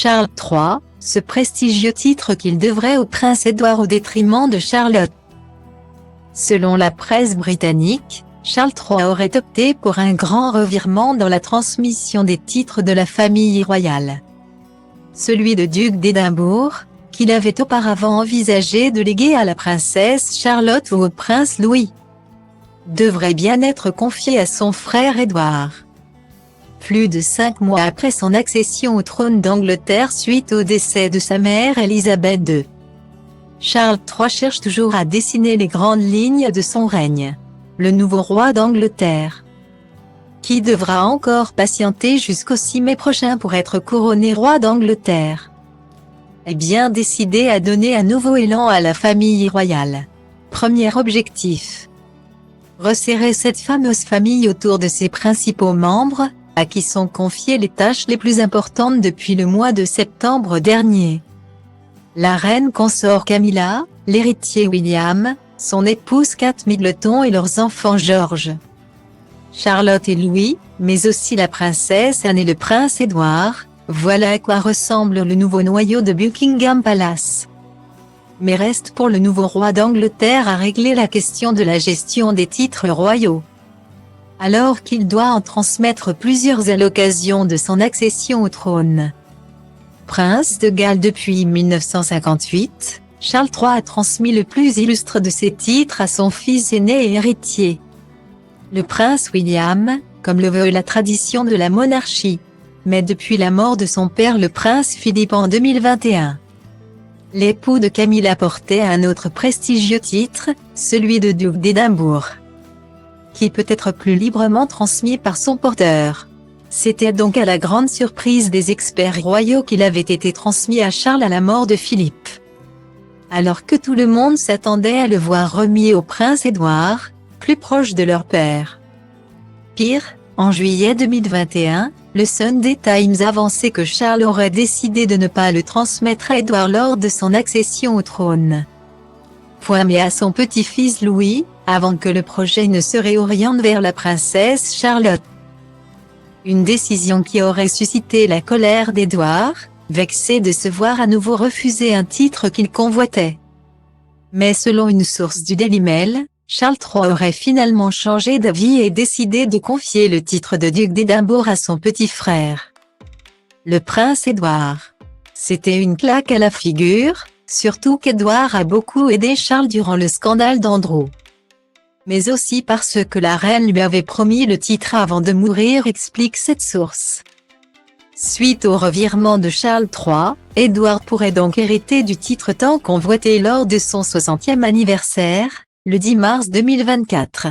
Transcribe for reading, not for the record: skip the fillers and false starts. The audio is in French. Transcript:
Charles III, ce prestigieux titre qu'il devrait au prince Édouard au détriment de Charlotte. Selon la presse britannique, Charles III aurait opté pour un grand revirement dans la transmission des titres de la famille royale. Celui de duc d'Édimbourg, qu'il avait auparavant envisagé de léguer à la princesse Charlotte ou au prince Louis, devrait bien être confié à son frère Édouard. Plus de 5 mois après son accession au trône d'Angleterre suite au décès de sa mère Élisabeth II, Charles III cherche toujours à dessiner les grandes lignes de son règne. Le nouveau roi d'Angleterre, qui devra encore patienter jusqu'au 6 mai prochain pour être couronné roi d'Angleterre, est bien décidé à donner un nouveau élan à la famille royale. Premier objectif: resserrer cette fameuse famille autour de ses principaux membres, à qui sont confiées les tâches les plus importantes depuis le mois de septembre dernier. La reine consort Camilla, l'héritier William, son épouse Kate Middleton et leurs enfants George, Charlotte et Louis, mais aussi la princesse Anne et le prince Édouard, voilà à quoi ressemble le nouveau noyau de Buckingham Palace. Mais reste pour le nouveau roi d'Angleterre à régler la question de la gestion des titres royaux. Alors qu'il doit en transmettre plusieurs à l'occasion de son accession au trône. Prince de Galles depuis 1958, Charles III a transmis le plus illustre de ses titres à son fils aîné et héritier, le prince William, comme le veut la tradition de la monarchie. Mais depuis la mort de son père le prince Philippe en 2021, l'époux de Camilla portait un autre prestigieux titre, celui de duc d'Édimbourg, qui peut être plus librement transmis par son porteur. C'était donc à la grande surprise des experts royaux qu'il avait été transmis à Charles à la mort de Philippe, alors que tout le monde s'attendait à le voir remis au prince Édouard, plus proche de leur père. Pire, en juillet 2021, le Sunday Times avançait que Charles aurait décidé de ne pas le transmettre à Édouard lors de son accession au trône, mais à son petit-fils Louis, avant que le projet ne se réoriente vers la princesse Charlotte. Une décision qui aurait suscité la colère d'Édouard, vexé de se voir à nouveau refuser un titre qu'il convoitait. Mais selon une source du Daily Mail, Charles III aurait finalement changé d'avis et décidé de confier le titre de duc d'Édimbourg à son petit frère, le prince Édouard. C'était une claque à la figure, surtout qu'Édouard a beaucoup aidé Charles durant le scandale d'Andrew. Mais aussi parce que la reine lui avait promis le titre avant de mourir, explique cette source. Suite au revirement de Charles III, Édouard pourrait donc hériter du titre tant convoité lors de son 60e anniversaire, le 10 mars 2024.